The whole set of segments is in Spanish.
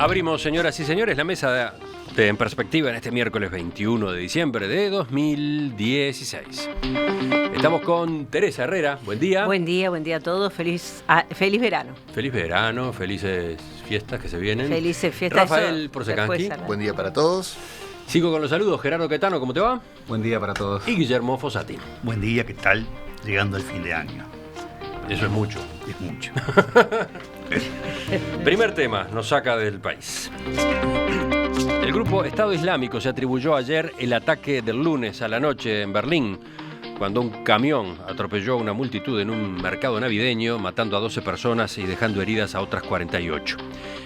Abrimos, señoras y señores, la mesa de En Perspectiva en este miércoles 21 de diciembre de 2016. Estamos con Teresa Herrera. Buen día. Buen día a todos. Feliz verano. Feliz verano, felices fiestas que se vienen. Felices fiestas. Rafael Porcecanqui. Buen día para todos. Sigo con los saludos. Gerardo Quetano, ¿cómo te va? Buen día para todos. Y Guillermo Fossati. Buen día, ¿qué tal? Llegando al fin de año. Eso es mucho. Es mucho. Primer tema, nos saca del país. El grupo Estado Islámico se atribuyó ayer el ataque del lunes a la noche en Berlín, cuando un camión atropelló a una multitud en un mercado navideño, matando a 12 personas y dejando heridas a otras 48.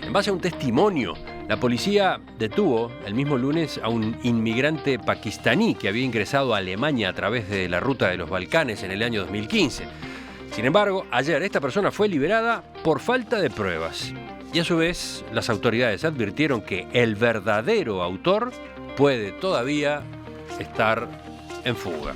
En base a un testimonio, la policía detuvo el mismo lunes a un inmigrante pakistaní que había ingresado a Alemania a través de la ruta de los Balcanes en el año 2015. Sin embargo, ayer esta persona fue liberada por falta de pruebas. Y a su vez, las autoridades advirtieron que el verdadero autor puede todavía estar en fuga.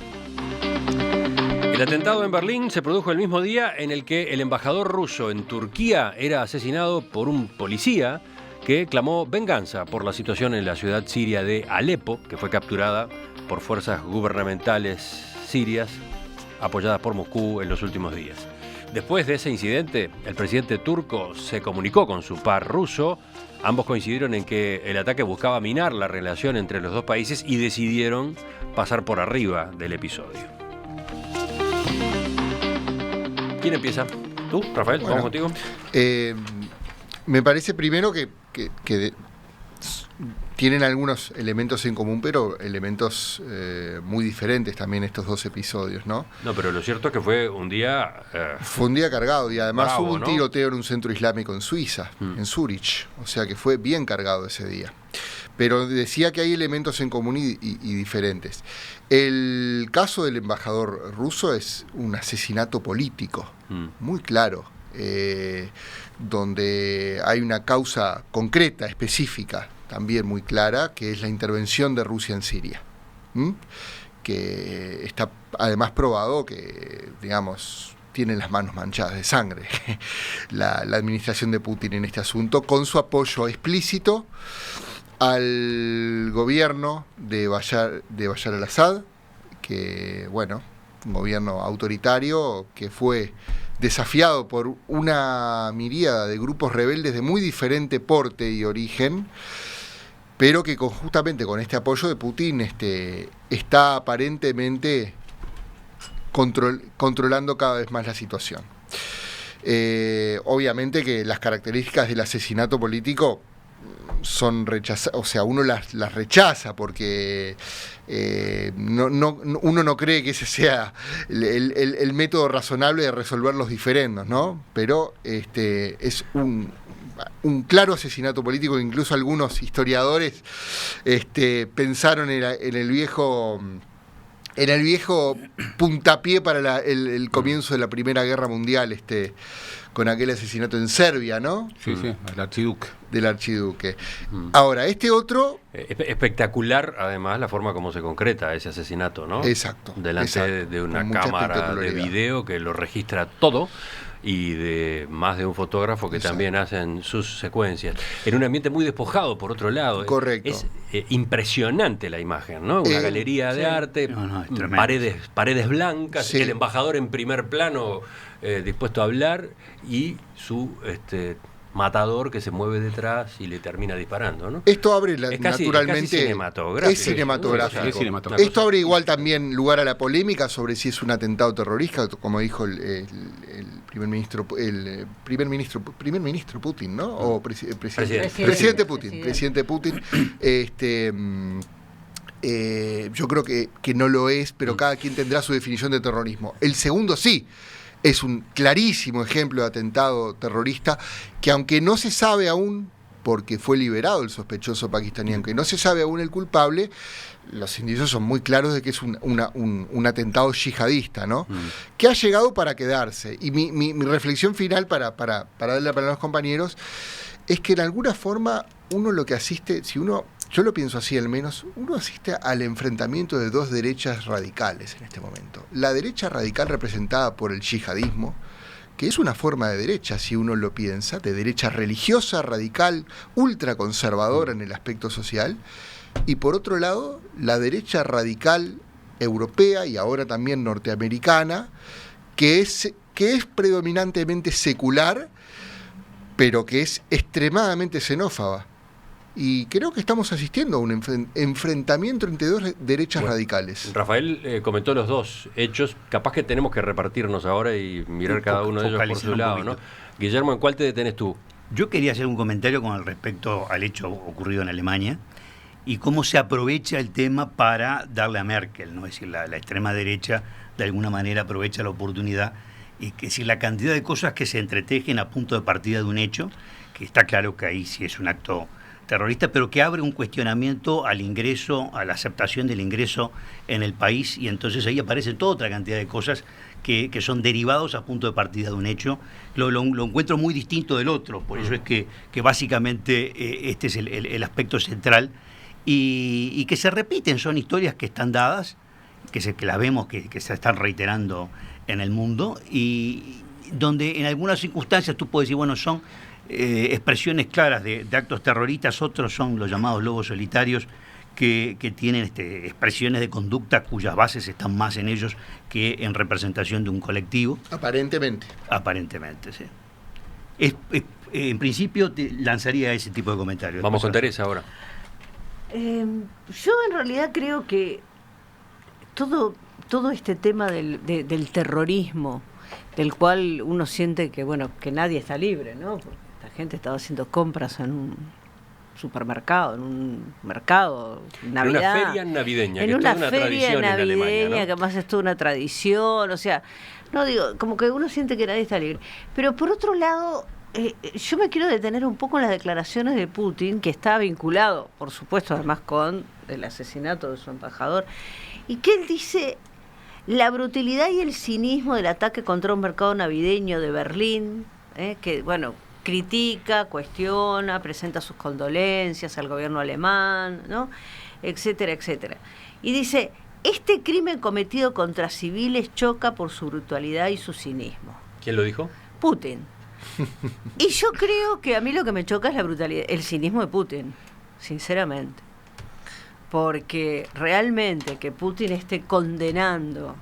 El atentado en Berlín se produjo el mismo día en el que el embajador ruso en Turquía era asesinado por un policía que clamó venganza por la situación en la ciudad siria de Alepo, que fue capturada por fuerzas gubernamentales sirias apoyadas por Moscú en los últimos días. Después de ese incidente, el presidente turco se comunicó con su par ruso. Ambos coincidieron en que el ataque buscaba minar la relación entre los dos países y decidieron pasar por arriba del episodio. ¿Quién empieza? ¿Tú, Rafael? Bueno, ¿Vamos contigo? Me parece primero que tienen algunos elementos en común, pero elementos muy diferentes también estos dos episodios, ¿no? No, pero lo cierto es que fue un día... Fue un día cargado y además bravo, hubo un ¿no? tiroteo en un centro islámico en Suiza, en Zúrich, o sea que fue bien cargado ese día. Pero decía que hay elementos en común y diferentes. El caso del embajador ruso es un asesinato político, muy claro, donde hay una causa concreta, específica, también muy clara, que es la intervención de Rusia en Siria, que está además probado que, digamos, tiene las manos manchadas de sangre la administración de Putin en este asunto, con su apoyo explícito al gobierno de Bashar al-Assad, que, bueno, un gobierno autoritario que fue desafiado por una miríada de grupos rebeldes de muy diferente porte y origen, pero que justamente con este apoyo de Putin está aparentemente controlando cada vez más la situación. Obviamente que las características del asesinato político son rechazadas, o sea, uno las rechaza porque uno no cree que ese sea el método razonable de resolver los diferendos, ¿no? Pero es un claro asesinato político. Incluso algunos historiadores pensaron en el viejo puntapié para el comienzo de la Primera Guerra Mundial, con aquel asesinato en Serbia, ¿no? Sí, el archiduque. Del archiduque. Ahora, este otro... Espectacular, además, la forma como se concreta ese asesinato, ¿no? Exacto. Delante de una cámara de video que lo registra todo y de más de un fotógrafo que también hacen sus secuencias. En un ambiente muy despojado, por otro lado. Correcto. Es impresionante la imagen, ¿no? Una galería de arte, paredes blancas, Sí. el embajador en primer plano dispuesto a hablar y su matador que se mueve detrás y le termina disparando, ¿no? Esto abre es naturalmente... casi cinematográfico. Es cinematográfico. Es cinematográfico. Esto abre igual también lugar a la polémica sobre si es un atentado terrorista, como dijo el primer ministro Putin, ¿no? O presidente Putin. Yo creo que no lo es, pero cada quien tendrá su definición de terrorismo. El segundo sí. Es un clarísimo ejemplo de atentado terrorista que, aunque no se sabe aún, porque fue liberado el sospechoso pakistaní, aunque no se sabe aún el culpable, los indicios son muy claros de que es un atentado yihadista, ¿no? Que ha llegado para quedarse. Y mi reflexión final para darle para los compañeros es que en alguna forma uno lo que asiste, yo lo pienso así al menos, uno asiste al enfrentamiento de dos derechas radicales en este momento. La derecha radical representada por el yihadismo, que es una forma de derecha, si uno lo piensa, de derecha religiosa, radical, ultraconservadora en el aspecto social, y por otro lado, la derecha radical europea y ahora también norteamericana, que es predominantemente secular, pero que es extremadamente xenófoba. Y creo que estamos asistiendo a un enfrentamiento entre dos derechas radicales. Rafael comentó los dos hechos. Capaz que tenemos que repartirnos ahora y mirar cada uno de ellos por su lado, ¿no? Guillermo, ¿en cuál te detenés tú? Yo quería hacer un comentario con respecto al hecho ocurrido en Alemania y cómo se aprovecha el tema para darle a Merkel, ¿no? Es decir, la extrema derecha de alguna manera aprovecha la oportunidad, y que si la cantidad de cosas que se entretejen a punto de partida de un hecho, que está claro que ahí sí es un acto terrorista, pero que abre un cuestionamiento al ingreso, a la aceptación del ingreso en el país, y entonces ahí aparece toda otra cantidad de cosas que son derivados a punto de partida de un hecho. Lo encuentro muy distinto del otro, por eso es que básicamente este es el aspecto central, y que se repiten, son historias que están dadas, que las vemos que se están reiterando en el mundo, y donde en algunas circunstancias tú puedes decir, bueno, son expresiones claras de actos terroristas, otros son los llamados lobos solitarios, que tienen expresiones de conducta cuyas bases están más en ellos que en representación de un colectivo. Aparentemente, sí. En principio te lanzaría ese tipo de comentarios. Vamos con Teresa ahora. Yo en realidad creo que todo este tema del terrorismo, del cual uno siente que, bueno, que nadie está libre, ¿no? Porque la gente estaba haciendo compras en un supermercado, en un mercado, Navidad. En una feria navideña, en que una es toda una feria tradición navideña, en Alemania, ¿no? que además es toda una tradición, o sea, no digo, como que uno siente que nadie está libre. Pero por otro lado, yo me quiero detener un poco en las declaraciones de Putin, que está vinculado, por supuesto, además con el asesinato de su embajador, y que él dice: la brutalidad y el cinismo del ataque contra un mercado navideño de Berlín, que, bueno, critica, cuestiona, presenta sus condolencias al gobierno alemán, ¿no? Etcétera, etcétera. Y dice: este crimen cometido contra civiles choca por su brutalidad y su cinismo. ¿Quién lo dijo? Putin. Y yo creo que a mí lo que me choca es la brutalidad, el cinismo de Putin, sinceramente. Porque realmente que Putin esté condenando,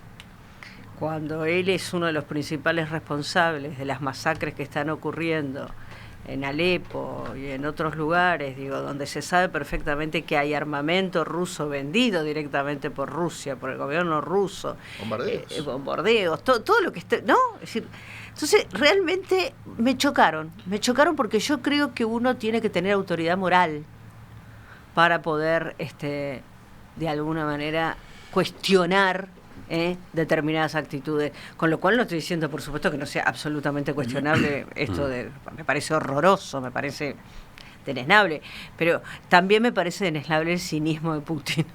cuando él es uno de los principales responsables de las masacres que están ocurriendo en Alepo y en otros lugares, digo, donde se sabe perfectamente que hay armamento ruso vendido directamente por Rusia, por el gobierno ruso. Bombardeos, todo lo que esté, ¿no? Es decir, entonces realmente me chocaron porque yo creo que uno tiene que tener autoridad moral para poder, de alguna manera, cuestionar determinadas actitudes, con lo cual no estoy diciendo, por supuesto, que no sea absolutamente cuestionable esto me parece horroroso, me parece denesnable, pero también me parece denesnable el cinismo de Putin.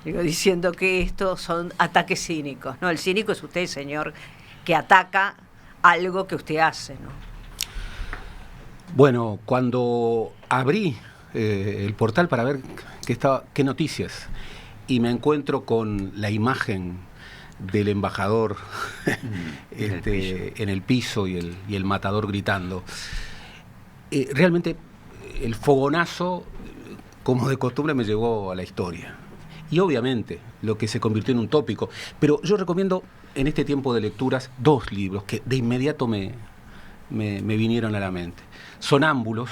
Digo, diciendo que estos son ataques cínicos, ¿no? El cínico es usted, señor, que ataca algo que usted hace, ¿no? Bueno, cuando abrí el portal para ver qué noticias, y me encuentro con la imagen del embajador en el piso y el matador gritando. Realmente el fogonazo, como de costumbre, me llevó a la historia. Y obviamente lo que se convirtió en un tópico. Pero yo recomiendo en este tiempo de lecturas 2 libros que de inmediato me vinieron a la mente. Sonámbulos,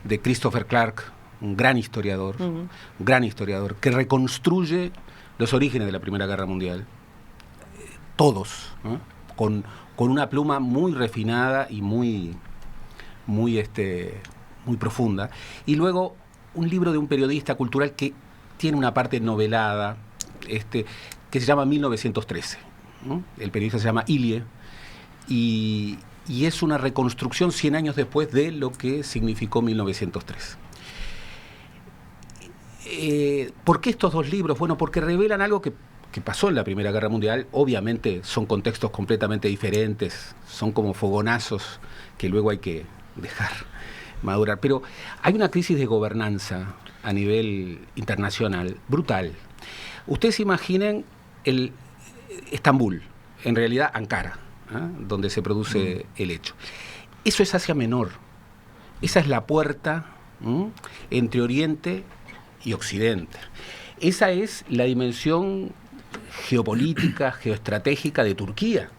de Christopher Clark, un gran historiador, que reconstruye los orígenes de la Primera Guerra Mundial, todos, ¿no? con una pluma muy refinada y muy profunda. Y luego un libro de un periodista cultural que tiene una parte novelada, que se llama 1913. ¿No? El periodista se llama Ilie, y es una reconstrucción 100 años después de lo que significó 1903. ¿Por qué estos 2 libros? Bueno, porque revelan algo que pasó en la Primera Guerra Mundial. Obviamente son contextos completamente diferentes, son como fogonazos que luego hay que dejar madurar. Pero hay una crisis de gobernanza a nivel internacional brutal. Ustedes imaginen Estambul, en realidad Ankara, donde se produce el hecho. Eso es Asia Menor. Esa es la puerta entre Oriente y Occidente. Esa es la dimensión geopolítica, geoestratégica de Turquía,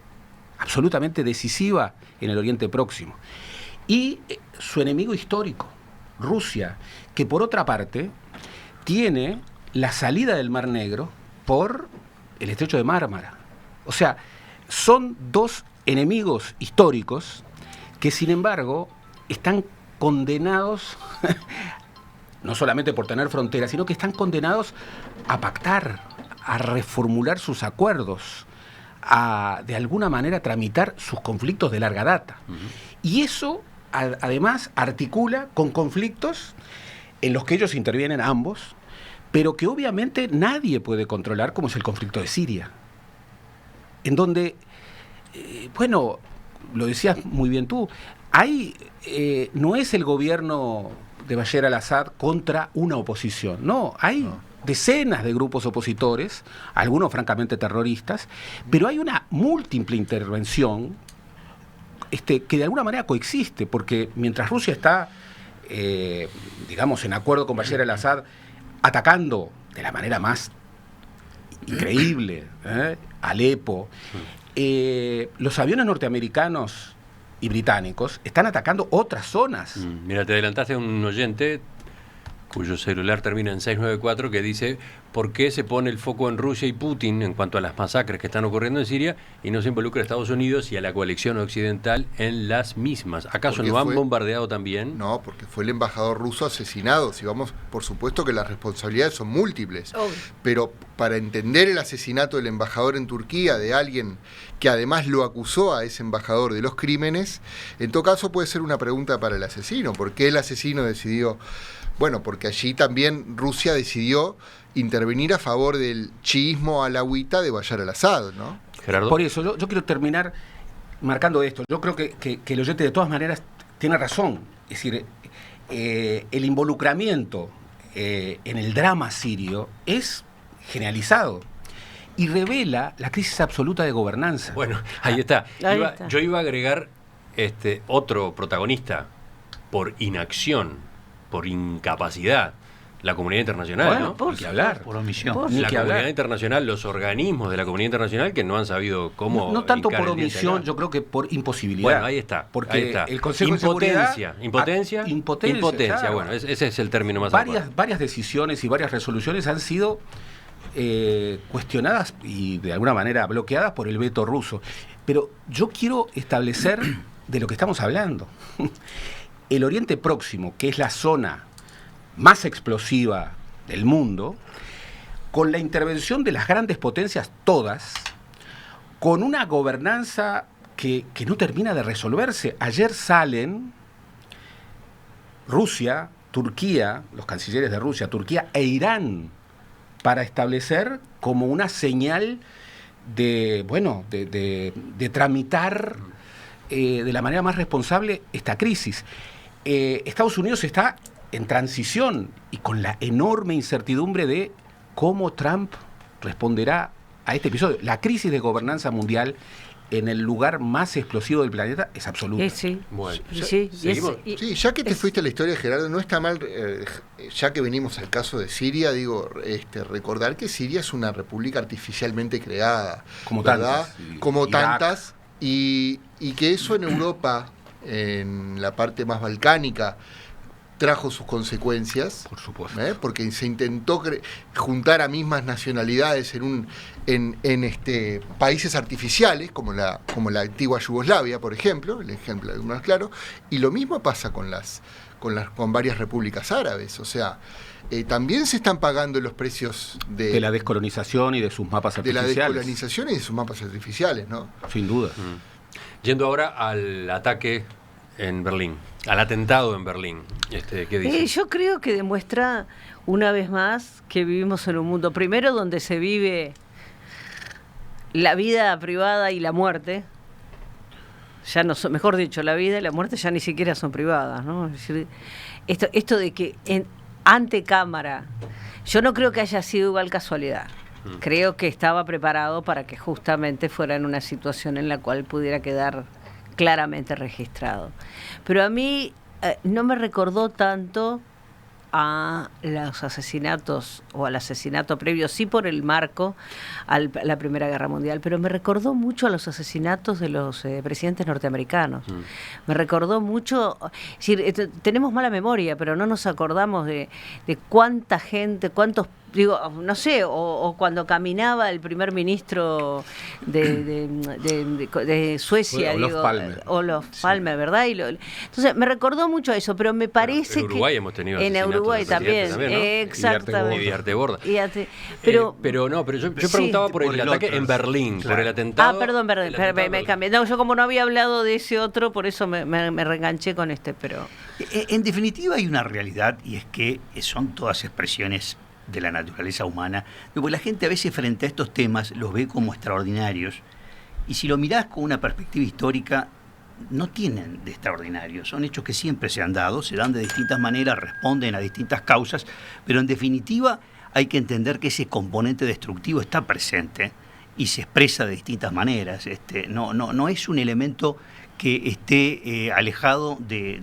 absolutamente decisiva en el Oriente Próximo. Y su enemigo histórico, Rusia, que por otra parte tiene la salida del Mar Negro por el Estrecho de Mármara. O sea, son dos enemigos históricos que sin embargo están condenados no solamente por tener fronteras, sino que están condenados a pactar, a reformular sus acuerdos, a de alguna manera tramitar sus conflictos de larga data. Y eso además articula con conflictos en los que ellos intervienen ambos, pero que obviamente nadie puede controlar, como es el conflicto de Siria, en donde, bueno, lo decías muy bien tú, no es el gobierno de Bashar al-Assad contra una oposición, no, hay decenas de grupos opositores, algunos francamente terroristas, pero hay una múltiple intervención que de alguna manera coexiste, porque mientras Rusia está, digamos, en acuerdo con Bashar al-Assad, atacando de la manera más increíble Alepo, los aviones norteamericanos y británicos están atacando otras zonas. Mira, te adelantaste a un oyente cuyo celular termina en 694 que dice: ¿por qué se pone el foco en Rusia y Putin en cuanto a las masacres que están ocurriendo en Siria y no se involucra a Estados Unidos y a la coalición occidental en las mismas? ¿Acaso no han bombardeado también? No, porque fue el embajador ruso asesinado. Si vamos, por supuesto que las responsabilidades son múltiples, pero para entender el asesinato del embajador en Turquía, de alguien que además lo acusó a ese embajador de los crímenes, en todo caso puede ser una pregunta para el asesino. ¿Por qué el asesino decidió? Bueno, porque allí también Rusia decidió intervenir a favor del chiismo alawita de Bashar al-Assad, ¿no? Gerardo. Por eso, yo quiero terminar marcando esto. Yo creo que el oyente de todas maneras tiene razón. Es decir, el involucramiento en el drama sirio es generalizado y revela la crisis absoluta de gobernanza. Bueno, ahí está. Yo iba a agregar otro protagonista por inacción, por incapacidad, la comunidad internacional, bueno, ¿no? Por qué hablar. Por omisión. La comunidad internacional, los organismos de la comunidad internacional que no han sabido cómo. No tanto por el omisión, yo creo que por imposibilidad. Bueno, ahí está. Porque ahí está. el Consejo de Seguridad. Impotencia. Claro. Bueno, ese es el término más adecuado. Varias decisiones y varias resoluciones han sido cuestionadas y de alguna manera bloqueadas por el veto ruso. Pero yo quiero establecer de lo que estamos hablando. El Oriente Próximo, que es la zona más explosiva del mundo, con la intervención de las grandes potencias todas, con una gobernanza que no termina de resolverse. Ayer salen Rusia, Turquía, los cancilleres de Rusia, Turquía e Irán, para establecer como una señal de tramitar de la manera más responsable esta crisis. Estados Unidos está en transición y con la enorme incertidumbre de cómo Trump responderá a este episodio. La crisis de gobernanza mundial en el lugar más explosivo del planeta es absoluta. Sí. Bueno, Sí, ya que te fuiste a la historia, Gerardo, no está mal, ya que venimos al caso de Siria, recordar que Siria es una república artificialmente creada, como ¿verdad? tantas, como Irak. tantas, y que eso en Europa, en la parte más balcánica, trajo sus consecuencias. Por supuesto. Porque se intentó juntar a mismas nacionalidades en países artificiales, como la antigua Yugoslavia, por ejemplo, el ejemplo más claro, y lo mismo pasa con varias repúblicas árabes. O sea, también se están pagando los precios de la descolonización y de sus mapas de la artificiales. descolonización y de sus mapas artificiales, ¿no? Sin duda. Yendo ahora al ataque en Berlín, al atentado en Berlín. ¿Qué dice? Yo creo que demuestra una vez más que vivimos en un mundo, primero, donde se vive la vida privada y la muerte. Ya no son, mejor dicho, la vida y la muerte ya ni siquiera son privadas, ¿no? Es decir, esto de que ante cámara, yo no creo que haya sido igual casualidad. Creo que estaba preparado para que justamente fuera en una situación en la cual pudiera quedar claramente registrado. Pero a mí no me recordó tanto a los asesinatos o al asesinato previo, sí por el marco a la Primera Guerra Mundial, pero me recordó mucho a los asesinatos de los presidentes norteamericanos. Me recordó mucho, es decir, tenemos mala memoria, pero no nos acordamos de cuánta gente, cuántos, digo, no sé, o cuando caminaba el primer ministro de Suecia, Olof Palme, ¿verdad? Entonces me recordó mucho a eso, pero me parece en Uruguay que hemos tenido en Uruguay también, ¿no? Exactamente. Y Arteborda. Pero yo preguntaba por el ataque en Berlín, por el atentado. Perdón, me cambié. No, yo como no había hablado de ese otro, por eso me reenganché con este, pero... En definitiva hay una realidad, y es que son todas expresiones de la naturaleza humana, porque la gente a veces frente a estos temas los ve como extraordinarios, y si lo mirás con una perspectiva histórica, no tienen de extraordinario, son hechos que siempre se han dado, se dan de distintas maneras, responden a distintas causas, pero en definitiva hay que entender que ese componente destructivo está presente y se expresa de distintas maneras. No es un elemento que esté alejado de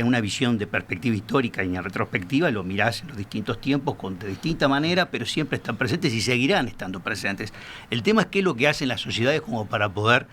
una visión de perspectiva histórica, y en retrospectiva lo mirás en los distintos tiempos de distinta manera, pero siempre están presentes y seguirán estando presentes. El tema es qué es lo que hacen las sociedades como para poder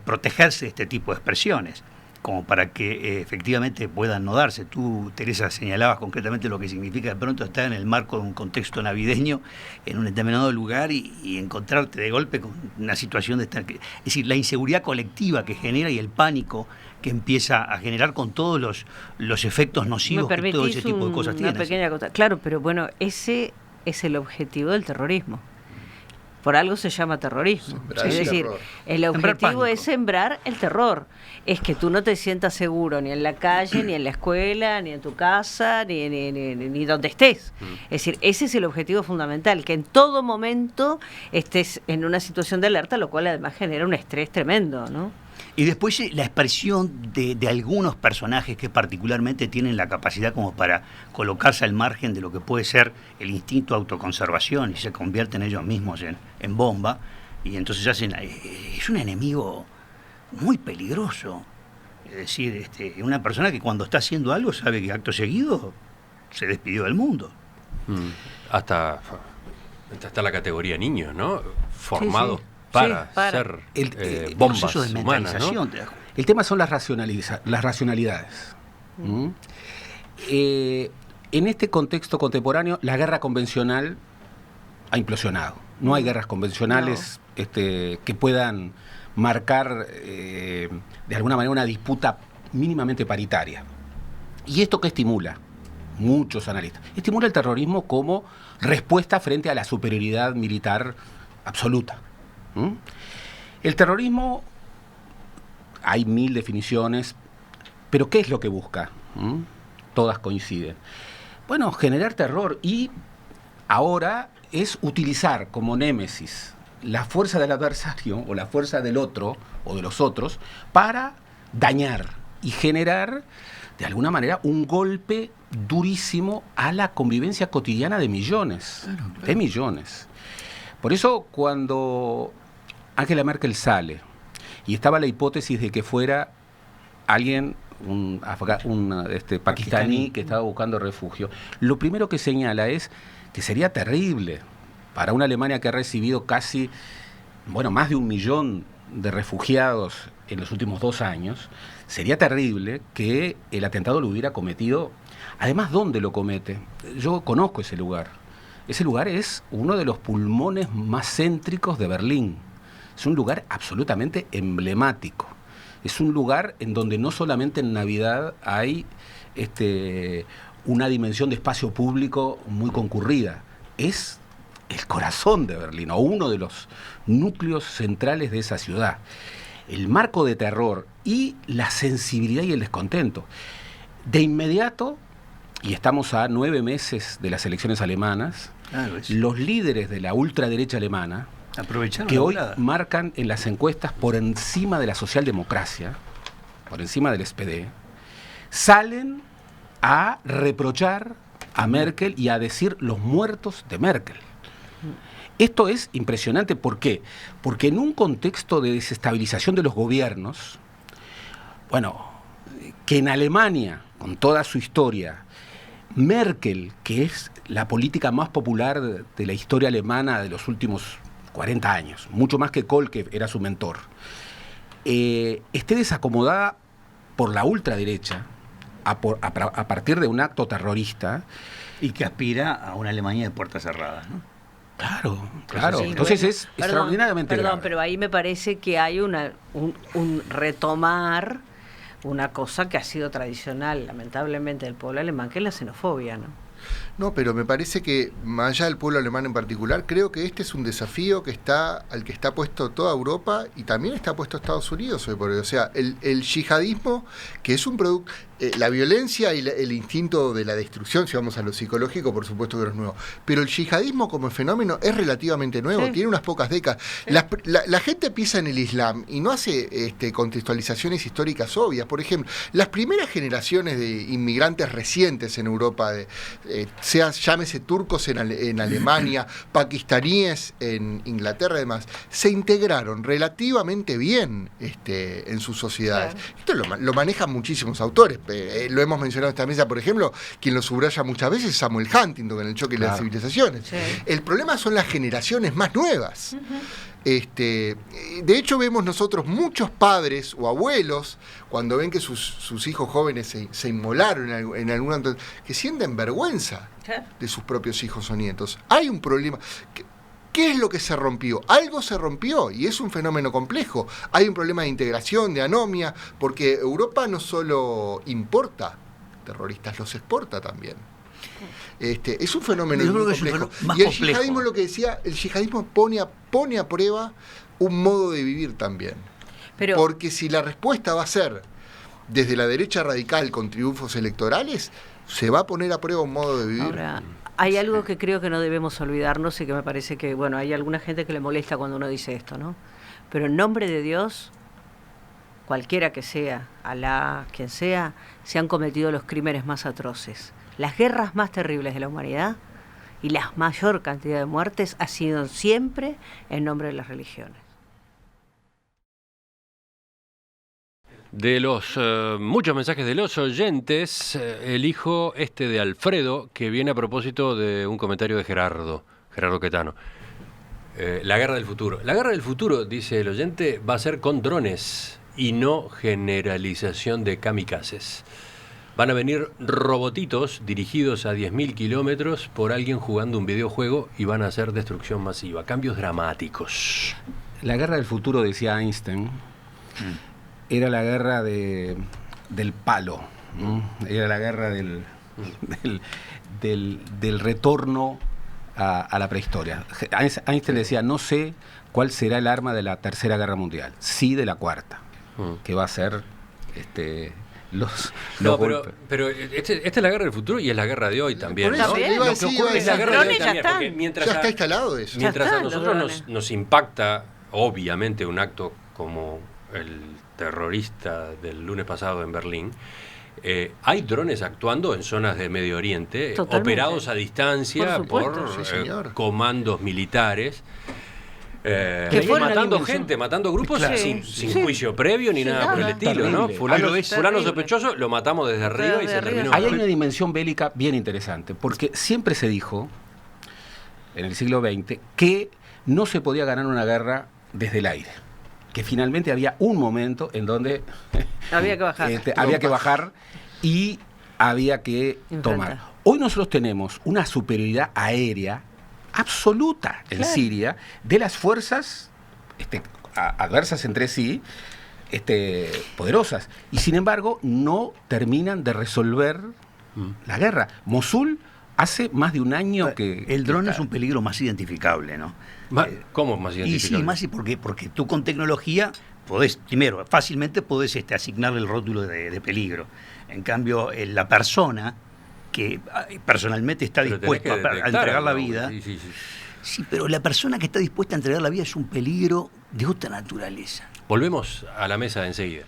protegerse de este tipo de expresiones, como para que efectivamente puedan no darse. Tú, Teresa, señalabas concretamente lo que significa de pronto estar en el marco de un contexto navideño en un determinado lugar y encontrarte de golpe con una situación de estar... Es decir, la inseguridad colectiva que genera y el pánico que empieza a generar con todos los efectos nocivos que todo ese tipo de cosas tienen. Una pequeña cosa. Claro, pero bueno, ese es el objetivo del terrorismo. Por algo se llama terrorismo. Es decir, el objetivo es sembrar el terror. Es que tú no te sientas seguro ni en la calle, ni en la escuela, ni en tu casa, ni donde estés. Es decir, ese es el objetivo fundamental, que en todo momento estés en una situación de alerta, lo cual además genera un estrés tremendo, ¿no? Y después la expresión de algunos personajes que particularmente tienen la capacidad como para colocarse al margen de lo que puede ser el instinto de autoconservación y se convierten ellos mismos en bomba, y entonces hacen... Es un enemigo muy peligroso. Es decir, una persona que cuando está haciendo algo sabe que acto seguido se despidió del mundo. Hasta la categoría niños, ¿no? Formados para ser bombas humanas, ¿no? El tema son las racionalidades. En este contexto contemporáneo, la guerra convencional ha implosionado. No hay guerras convencionales que puedan marcar de alguna manera una disputa mínimamente paritaria. ¿Y esto qué estimula? Muchos analistas. Estimula el terrorismo como respuesta frente a la superioridad militar absoluta. El terrorismo, hay 1000 definiciones, pero ¿qué es lo que busca? Todas coinciden. Bueno, generar terror, y ahora es utilizar como némesis la fuerza del adversario o la fuerza del otro o de los otros para dañar y generar de alguna manera un golpe durísimo a la convivencia cotidiana de millones, de millones. Por eso cuando Angela Merkel sale y estaba la hipótesis de que fuera alguien, un pakistaní que estaba buscando refugio, lo primero que señala es que sería terrible para una Alemania que ha recibido casi, más de 1 millón de refugiados en los últimos 2 años, sería terrible que el atentado lo hubiera cometido. Además, ¿dónde lo comete? Yo conozco ese lugar. Ese lugar es uno de los pulmones más céntricos de Berlín. Es un lugar absolutamente emblemático. Es un lugar en donde no solamente en Navidad hay una dimensión de espacio público muy concurrida. Es el corazón de Berlín, o uno de los núcleos centrales de esa ciudad. El marco de terror y la sensibilidad y el descontento. De inmediato, y estamos a 9 meses de las elecciones alemanas, los líderes de la ultraderecha alemana, que hoy marcan en las encuestas por encima de la socialdemocracia, por encima del SPD, salen a reprochar a Merkel y a decir los muertos de Merkel. Esto es impresionante. ¿Por qué? Porque en un contexto de desestabilización de los gobiernos, bueno, que en Alemania, con toda su historia, Merkel, que es la política más popular de la historia alemana de los últimos 40 años, mucho más que Kohl, que era su mentor, esté desacomodada por la ultraderecha a partir de un acto terrorista. Y que aspira a una Alemania de puertas cerradas, ¿no? Claro. Sí, Entonces bueno, es extraordinariamente Perdón, grave. pero ahí me parece que hay un retomar una cosa que ha sido tradicional, lamentablemente, del pueblo alemán, que es la xenofobia, ¿no? No, pero me parece que, más allá del pueblo alemán en particular, creo que este es un desafío al que está puesto toda Europa y también está puesto Estados Unidos hoy por hoy. O sea, el yihadismo, que es un producto... la violencia y el instinto de la destrucción, si vamos a lo psicológico, por supuesto que no es nuevo. Pero el yihadismo como fenómeno es relativamente nuevo, Sí. tiene unas pocas décadas. Sí. La gente piensa en el Islam y no hace contextualizaciones históricas obvias. Por ejemplo, las primeras generaciones de inmigrantes recientes en Europa, llámese turcos en Alemania, pakistaníes en Inglaterra y demás, se integraron relativamente bien en sus sociedades. Claro. Esto lo manejan muchísimos autores. Lo hemos mencionado en esta mesa, por ejemplo, quien lo subraya muchas veces es Samuel Huntington en El choque de las civilizaciones. Sí. El problema son las generaciones más nuevas. De hecho, vemos nosotros muchos padres o abuelos, cuando ven que sus hijos jóvenes se inmolaron en alguna... que sienten vergüenza de sus propios hijos o nietos. Hay un problema... ¿Qué es lo que se rompió? Algo se rompió y es un fenómeno complejo. Hay un problema de integración, de anomia, porque Europa no solo importa terroristas, los exporta también. Es un fenómeno Yo muy creo que es un complejo. fenómeno más Y el complejo. yihadismo, lo que decía, el yihadismo pone a prueba un modo de vivir también. Pero, Porque si la respuesta va a ser desde la derecha radical con triunfos electorales, se va a poner a prueba un modo de vivir. ahora, hay algo que creo que no debemos olvidarnos y que me parece que, bueno, hay alguna gente que le molesta cuando uno dice esto, ¿no? Pero en nombre de Dios, cualquiera que sea, Alá, quien sea, se han cometido los crímenes más atroces. Las guerras más terribles de la humanidad y la mayor cantidad de muertes ha sido siempre en nombre de las religiones. De los muchos mensajes de los oyentes, elijo este de Alfredo, que viene a propósito de un comentario de Gerardo Quetano. La guerra del futuro. La guerra del futuro, dice el oyente, va a ser con drones y no generalización de kamikazes. Van a venir robotitos dirigidos a 10.000 kilómetros por alguien jugando un videojuego y van a hacer destrucción masiva. Cambios dramáticos. La guerra del futuro, decía Einstein, era la guerra del palo, ¿no? Era la guerra del retorno a la prehistoria. Einstein decía, no sé cuál será el arma de la tercera guerra mundial, sí de la cuarta, que va a ser los golpes. Pero esta es la guerra del futuro y es la guerra de hoy también, Por ¿no? eso, También. iba a Lo que decir, ocurre es la Los guerra de hoy drones ya también, porque están. mientras Ya está instalado eso. Ya Mientras a están los nosotros drones. nos impacta, obviamente, un acto como el terrorista del lunes pasado en Berlín, hay drones actuando en zonas de Medio Oriente, Totalmente. operados a distancia Por por, supuesto. Sí, señor. comandos militares. Que fue una matando dimensión. gente, matando grupos Claro. sin Sí. juicio previo ni Sí, nada por el nada. estilo, ¿no? Terrible. Fulano Terrible. sospechoso, lo matamos desde arriba y Desde se arriba. terminó. Ahí hay una dimensión bélica bien interesante, porque siempre se dijo, en el siglo XX, que no se podía ganar una guerra desde el aire. Que finalmente había un momento en donde Había que bajar. había que bajar y había que Enfrentar. tomar. Hoy nosotros tenemos una superioridad aérea absoluta en Claro. Siria de las fuerzas adversas entre sí, poderosas. Y sin embargo, no terminan de resolver la guerra. Mosul hace más de un año que... El dron que es un peligro más identificable, ¿no? ¿Cómo más Y identificable? sí, más y porque tú con tecnología podés, primero, fácilmente podés asignarle el rótulo de peligro. En cambio, la persona que personalmente está Pero tenés dispuesta que a detectarlo, entregar la ¿no? vida. Sí. Sí, pero la persona que está dispuesta a entregar la vida es un peligro de otra naturaleza. Volvemos a la mesa enseguida.